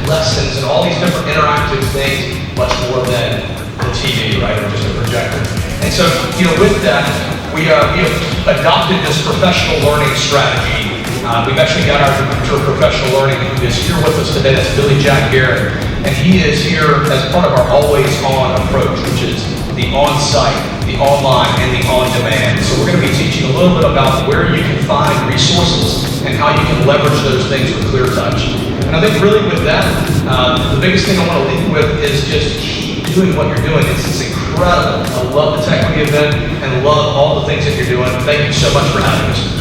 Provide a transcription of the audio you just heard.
lessons and all these different interactive things, much more than the TV, right, or just a projector. And so, with that, we have adopted this professional learning strategy. We've actually got our Director of Professional Learning who is here with us today. That's Billy Jack Garrett. And he is here as part of our always-on approach, which is the on-site, the online, and the on-demand. So we're going to be teaching a little bit about where you can find resources and how you can leverage those things with ClearTouch. And I think really with that, the biggest thing I want to leave with is just keep doing what you're doing. It's incredible. I love the Tech Week event and love all the things that you're doing. Thank you so much for having us.